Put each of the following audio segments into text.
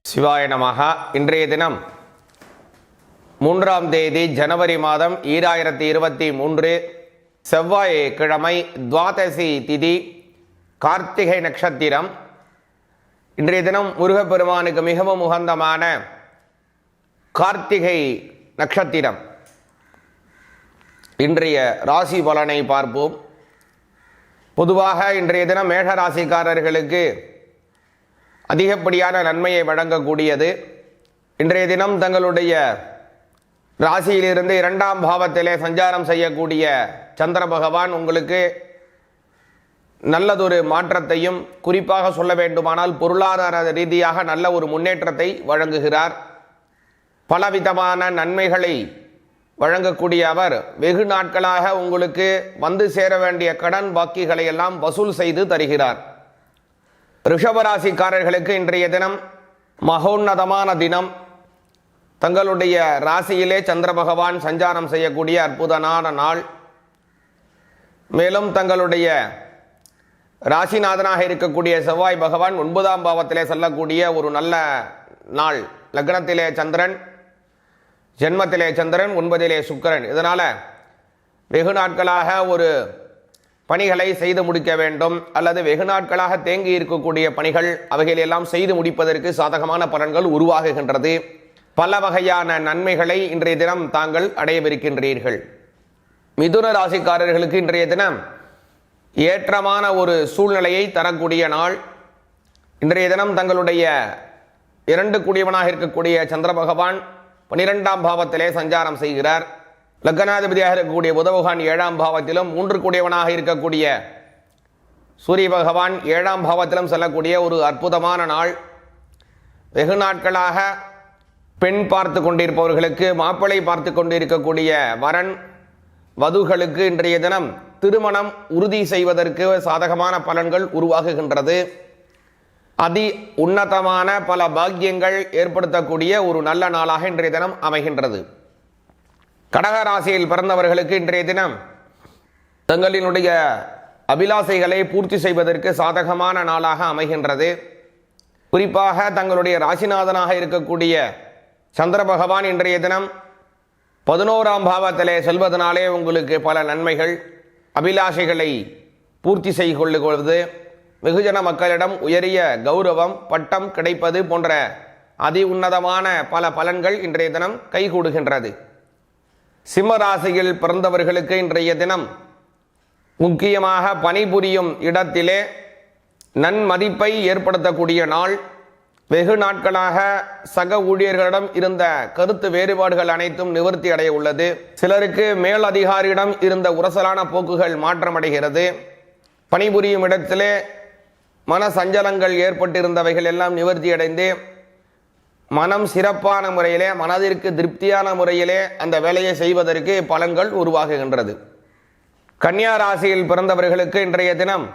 சிவாய நமஹ. இன்றைய தினம் 3ஆம் தேதி ஜனவரி மாதம் 2023 செவ்வாய் கிழமை, துவாதசி திதி, கார்த்திகை நட்சத்திரம். இன்றைய தினம் முருகப்பெருமானுக்கு மிகவும் உகந்தமான கார்த்திகை நட்சத்திரம். இன்றைய ராசி பலனை பார்ப்போம். பொதுவாக இன்றைய தினம் மேஷ ராசிக்காரர்களுக்கு அதிகப்படியான நன்மையை வழங்கக்கூடியது. இன்றைய தினம் தங்களுடைய ராசியிலிருந்து 2ஆம் பாவத்திலே சஞ்சாரம் செய்யக்கூடிய சந்திர பகவான் உங்களுக்கு நல்லதொரு மாற்றத்தையும், குறிப்பாக சொல்ல வேண்டுமானால் பொருளாதார ரீதியாக நல்ல ஒரு முன்னேற்றத்தை வழங்குகிறார். பலவிதமான நன்மைகளை வழங்கக்கூடிய அவர் வெகு நாட்களாக உங்களுக்கு வந்து சேர வேண்டிய கடன் பாக்கிகளை எல்லாம் வசூல் செய்து தருகிறார். ரிஷபராசிக்காரர்களுக்கு இன்றைய தினம் மகோன்னதமான தினம். தங்களுடைய ராசியிலே சந்திர பகவான் சஞ்சாரம் செய்யக்கூடிய அற்புதமான நாள். மேலும் தங்களுடைய ராசிநாதனாக இருக்கக்கூடிய செவ்வாய் பகவான் 9ஆம் பாவத்திலே செல்லக்கூடிய ஒரு நல்ல நாள். லக்னத்திலே சந்திரன், ஜென்மத்திலே சந்திரன், 9லே சுக்கிரன். இதனால் வெகு நாட்களாக ஒரு பணிகளை செய்து முடிக்க வேண்டும், அல்லது வெகு நாட்களாக தேங்கி இருக்கக்கூடிய பணிகள் அவைகளெல்லாம் செய்து முடிப்பதற்கு சாதகமான பலன்கள் உருவாகுகின்றது. பல வகையான நன்மைகளை இன்றைய தினம் தாங்கள் அடையவிருக்கின்றீர்கள். மிதுன ராசிக்காரர்களுக்கு இன்றைய தினம் ஏற்றமான ஒரு சூழ்நிலையை தரக்கூடிய நாள். இன்றைய தினம் தங்களுடைய 2 கூடியவனாக இருக்கக்கூடிய சந்திர பகவான் 12ஆம் பாவத்திலே சஞ்சாரம் செய்கிறார். லக்னாதிபதியாக இருக்கக்கூடிய புத பகவான் 7ஆம் பாவத்திலும், 3 கூடியவனாக இருக்கக்கூடிய சூரிய பகவான் 7ஆம் பாவத்திலும் செல்லக்கூடிய ஒரு அற்புதமான நாள். வெகு நாட்களாக பெண் பார்த்து கொண்டிருப்பவர்களுக்கு, மாப்பிள்ளை பார்த்து கொண்டிருக்கக்கூடிய வரன் வதுகளுக்கு இன்றைய தினம் திருமணம் உறுதி செய்வதற்கு சாதகமான பலன்கள் உருவாகுகின்றது. அதி உன்னதமான பல பாக்கியங்கள் ஏற்படுத்தக்கூடிய ஒரு நல்ல நாளாக இன்றைய தினம் அமைகின்றது. கடகராசியில் பிறந்தவர்களுக்கு இன்றைய தினம் தங்களினுடைய அபிலாசைகளை பூர்த்தி செய்வதற்கு சாதகமான நாளாக அமைகின்றது. குறிப்பாக தங்களுடைய ராசிநாதனாக இருக்கக்கூடிய சந்திர பகவான் இன்றைய தினம் 11ஆம் பாவத்திலே செல்வதனாலே உங்களுக்கு பல நன்மைகள், அபிலாஷைகளை பூர்த்தி செய்து கொள்ளுவது, வெகுஜன மக்களிடம் உயரிய கௌரவம், பட்டம் கிடைப்பது போன்ற அதி உன்னதமான பல பலன்கள் இன்றைய தினம் கைகூடுகின்றது. சிம்ம ராசியில் பிறந்தவர்களுக்கு இன்றைய தினம் முக்கியமாக பணிபுரியும் இடத்திலே நன்மதிப்பை ஏற்படுத்தக்கூடிய நாள். வெகு நாட்களாக சக ஊழியர்களிடம் இருந்த கருத்து வேறுபாடுகள் அனைத்தும் நிவர்த்தி அடைய உள்ளது. சிலருக்கு மேல் அதிகாரியிடம் இருந்த உரசலான போக்குகள் மாற்றமடைகிறது. பணிபுரியும் இடத்திலே மன சஞ்சலங்கள் ஏற்பட்டிருந்தவைகள் எல்லாம் நிவர்த்தி அடைந்து மனம் சிறப்பான முறையிலே, மனதிற்கு திருப்தியான முறையிலே அந்த வேலையை செய்வதற்கு பலன்கள் உருவாகுகின்றது. கன்னியா ராசியில் பிறந்தவர்களுக்கு இன்றைய தினம்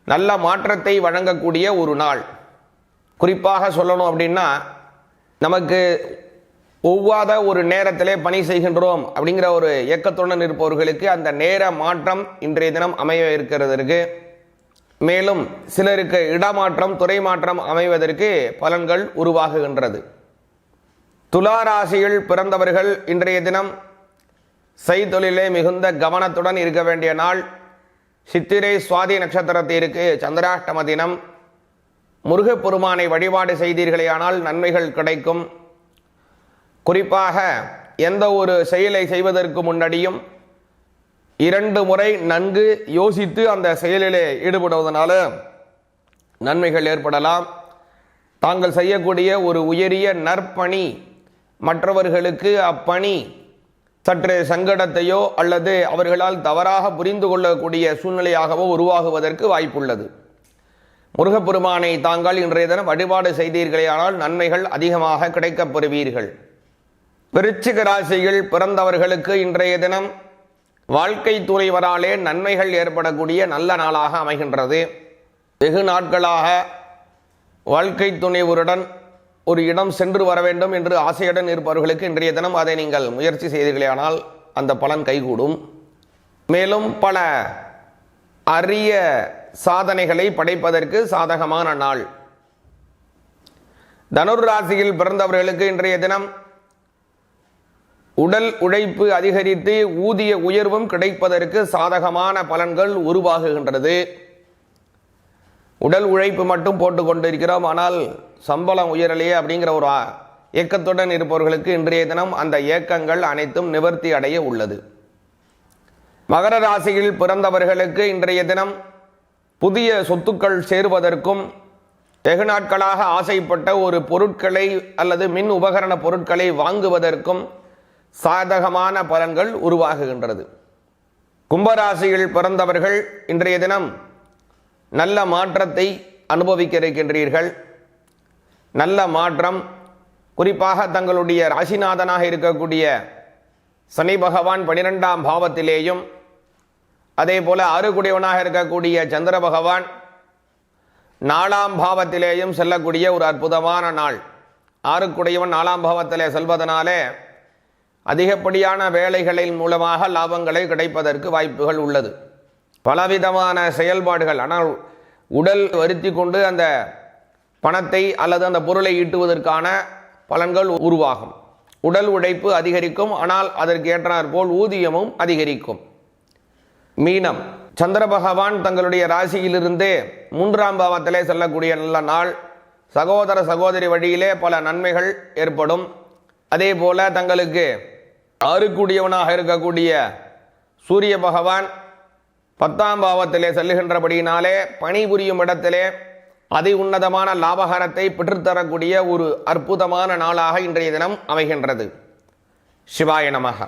நல்ல மாற்றத்தை வழங்கக்கூடிய ஒரு நாள். குறிப்பாக சொல்லணும் அப்படின்னா, நமக்கு ஒவ்வாத ஒரு நேரத்திலே பணி செய்கின்றோம் அப்படிங்கிற ஒரு இயக்கத்துடன் இருப்பவர்களுக்கு அந்த நேர மாற்றம் இன்றைய தினம் அமைய இருக்கிறதற்கு, மேலும் சிலருக்கு இடமாற்றம், துறை மாற்றம் அமைவதற்கு பலன்கள் உருவாகுகின்றது. துலா ராசியில் பிறந்தவர்கள் இன்றைய தினம் செய்தொழிலே மிகுந்த கவனத்துடன் இருக்க வேண்டிய நாள். சித்திரை சுவாதி நட்சத்திரத்திற்கு சந்திராஷ்டம தினம். முருகப்பெருமானை வழிபாடு செய்தீர்களேயானால் நன்மைகள் கிடைக்கும். குறிப்பாக எந்த ஒரு செயலை செய்வதற்கு முன்னாடியும் 2 முறை நன்கு யோசித்து அந்த செயலிலே ஈடுபடுவதனால நன்மைகள் ஏற்படலாம். தாங்கள் செய்யக்கூடிய ஒரு உயரிய நற்பணி மற்றவர்களுக்கு அப்பணி சற்று சங்கடத்தையோ அல்லது அவர்களால் தவறாக புரிந்து கொள்ளக்கூடிய சூழ்நிலையாகவோ உருவாகுவதற்கு வாய்ப்புள்ளது. முருகப்பெருமானை தாங்கள் இன்றைய தினம் வழிபாடு செய்தீர்களேயானால் நன்மைகள் அதிகமாக கிடைக்கப் பெறுவீர்கள். விருச்சிக ராசியில் பிறந்தவர்களுக்கு இன்றைய தினம் வாழ்க்கை துணைவராலே நன்மைகள் ஏற்படக்கூடிய நல்ல நாளாக அமைகின்றது. வெகு நாட்களாக வாழ்க்கை துணைவருடன் ஒரு இடம் சென்று வர வேண்டும் என்று ஆசையுடன் இருப்பவர்களுக்கு இன்றைய தினம் அதை நீங்கள் முயற்சி செய்தீர்களேயானால் அந்த பலன் கைகூடும். மேலும் பல அரிய சாதனைகளை படைப்பதற்கு சாதகமான நாள். தனுர் ராசியில் பிறந்தவர்களுக்கு இன்றைய தினம் உடல் உழைப்பு அதிகரித்து ஊதிய உயர்வும் கிடைப்பதற்கு சாதகமான பலன்கள் உருவாகுகின்றது. உடல் உழைப்பு மட்டும் போட்டு கொண்டிருக்கிறோம், ஆனால் சம்பளம் உயரலையே அப்படிங்கிற ஒரு ஏக்கத்துடன் இருப்பவர்களுக்கு இன்றைய தினம் அந்த ஏக்கங்கள் அனைத்தும் நிவர்த்தி அடைய உள்ளது. மகர ராசியில் பிறந்தவர்களுக்கு இன்றைய தினம் புதிய சொத்துக்கள் சேருவதற்கும் வெகு நாட்களாக ஆசைப்பட்ட ஒரு பொருட்களை அல்லது மின் உபகரண பொருட்களை வாங்குவதற்கும் சாதகமான பலன்கள் உருவாகுகின்றது. கும்பராசியில் பிறந்தவர்கள் இன்றைய தினம் நல்ல மாற்றத்தை அனுபவிக்க இருக்கின்றீர்கள். நல்ல மாற்றம், குறிப்பாக தங்களுடைய ராசிநாதனாக இருக்கக்கூடிய சனி பகவான் 12ஆம் பாவத்திலேயும், அதே போல 6 குடையவனாக இருக்கக்கூடிய சந்திர பகவான் 4ஆம் பாவத்திலேயும் செல்லக்கூடிய ஒரு அற்புதமான நாள். 6 குடையவன் 4ஆம் பாவத்திலே செல்வதனாலே அதிகப்படியான வேலைகளின் மூலமாக லாபங்களை கிடைப்பதற்கு வாய்ப்புகள் உள்ளது. பலவிதமான செயல்பாடுகள், ஆனால் உடல் வருத்தி கொண்டு அந்த பணத்தை அல்லது அந்த பொருளை ஈட்டுவதற்கான பலன்கள் உருவாகும். உடல் உழைப்பு அதிகரிக்கும், ஆனால் அதற்கு ஏற்றாற்போல் ஊதியமும் அதிகரிக்கும். மீனம், சந்திர பகவான் தங்களுடைய ராசியிலிருந்து 3ஆம் பாவத்திலே செல்லக்கூடிய நல்ல நாள். சகோதர சகோதரி வழியிலே பல நன்மைகள் ஏற்படும். அதே போல தங்களுக்கு 6 கூடியவனாக இருக்கக்கூடிய சூரிய பகவான் 10ஆம் பாவத்திலே செல்லுகின்றபடியினாலே பணிபுரியும் இடத்திலே அதி உன்னதமான லாபகரத்தை பெற்றுத்தரக்கூடிய ஒரு அற்புதமான நாளாக இன்றைய தினம் அமைகின்றது. சிவாய நமக.